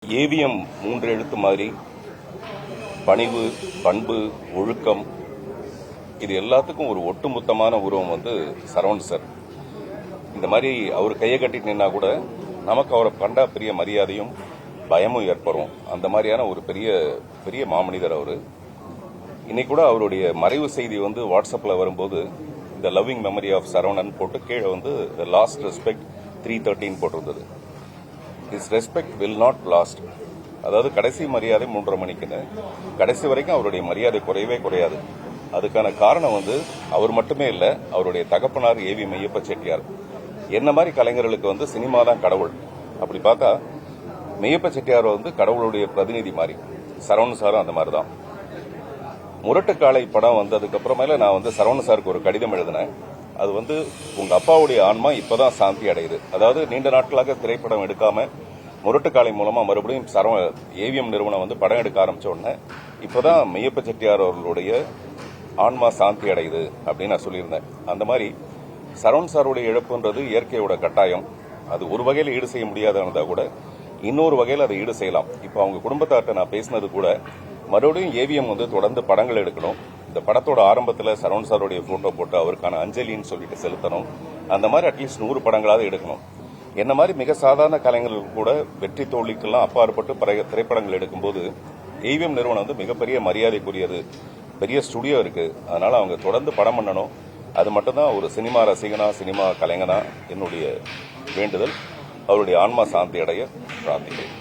AVM 3 எழுத்து மாதிரி பணிவு, பண்பு, ஒழுக்கம் இது எல்லாத்துக்கும் ஒரு ஒட்டுமொத்தமான உருவம் சரவணன் சார். இந்த மாதிரி அவர் கையை கட்டிட்டு நின்னா கூட நமக்கு அவரை கண்டா பெரிய மரியாதையும் பயமும் ஏற்படும். அந்த மாதிரியான ஒரு பெரிய பெரிய மாமனிதர் அவரு. இன்னைக்கு கூட அவருடைய மறைவு செய்தி வாட்ஸ்அப்ல வரும்போது இந்த லவ்விங் மெமரி ஆஃப் சரவணன் போட்டு கீழே லாஸ்ட் ரெஸ்பெக்ட் 313 போட்டிருந்தது. His respect will not last. அதாவது கடைசி மரியாதை 3:30 மணிக்குன்னு கடைசி வரைக்கும் அவருடைய மரியாதை குறையவே குறையாது. அதுக்கான காரணம் அவர் மட்டுமே இல்ல, அவருடைய தகப்பனார் ஏவி மெய்யப்ப செட்டியார். என்ன மாதிரி கலைஞர்களுக்கு சினிமா தான் கடவுள். அப்படி பார்த்தா மெய்யப்ப செட்டியார் கடவுளுடைய பிரதிநிதி மாதிரி, சரவணன் சாரும் அந்த மாதிரி தான். முரட்டுக்காலை படம் வந்ததுக்கு அப்புறமேல நான் சரவணன் சாருக்கு ஒரு கடிதம் எழுதினேன். அது உங்க அப்பாவுடைய ஆன்மா இப்பதான் சாந்தி அடையுது. அதாவது நீண்ட நாட்களாக திரைப்படம் எடுக்காம முரட்டுக்காலை மூலமா மறுபடியும் ஏவிஎம் நிறுவனம் படம் எடுக்க ஆரம்பிச்ச உடனே இப்பதான் மெய்யப்ப செட்டியார் அவர்களுடைய ஆன்மா சாந்தி அடையுது அப்படின்னு நான் சொல்லியிருந்தேன். அந்த மாதிரி சரவணன் சாருடைய இழப்புன்றது இயற்கையோட கட்டாயம். அது ஒரு வகையில ஈடு செய்ய முடியாதா கூட இன்னொரு வகையில் அதை ஈடு செய்யலாம். இப்போ அவங்க குடும்பத்தார்ட்ட நான் பேசினது கூட மறுபடியும் ஏவிஎம் தொடர்ந்து படங்கள் எடுக்கணும். இந்த படத்தோட ஆரம்பத்தில் சரவணன் சாருடைய போட்டோ போட்டு அவருக்கான அஞ்சலின்னு சொல்லிட்டு செலுத்தணும். அந்த மாதிரி அட்லீஸ்ட் 100 படங்களாவது எடுக்கணும். என்ன மாதிரி மிக சாதாரண கலைஞர்கள் கூட வெற்றி தோல்விக்கெல்லாம் அப்பாற்பட்டு திரைப்படங்கள் எடுக்கும்போது ஏவிஎம் நிறுவனம் மிகப்பெரிய மரியாதைக்குரியது. பெரிய ஸ்டுடியோ இருக்கு. அதனால அவங்க தொடர்ந்து படம் பண்ணணும். அது மட்டும்தான் ஒரு சினிமா ரசிகனா, சினிமா கலைஞனா என்னுடைய வேண்டுதல். அவருடைய ஆன்மா சாந்தி அடைய பிரார்த்திக்கிறேன்.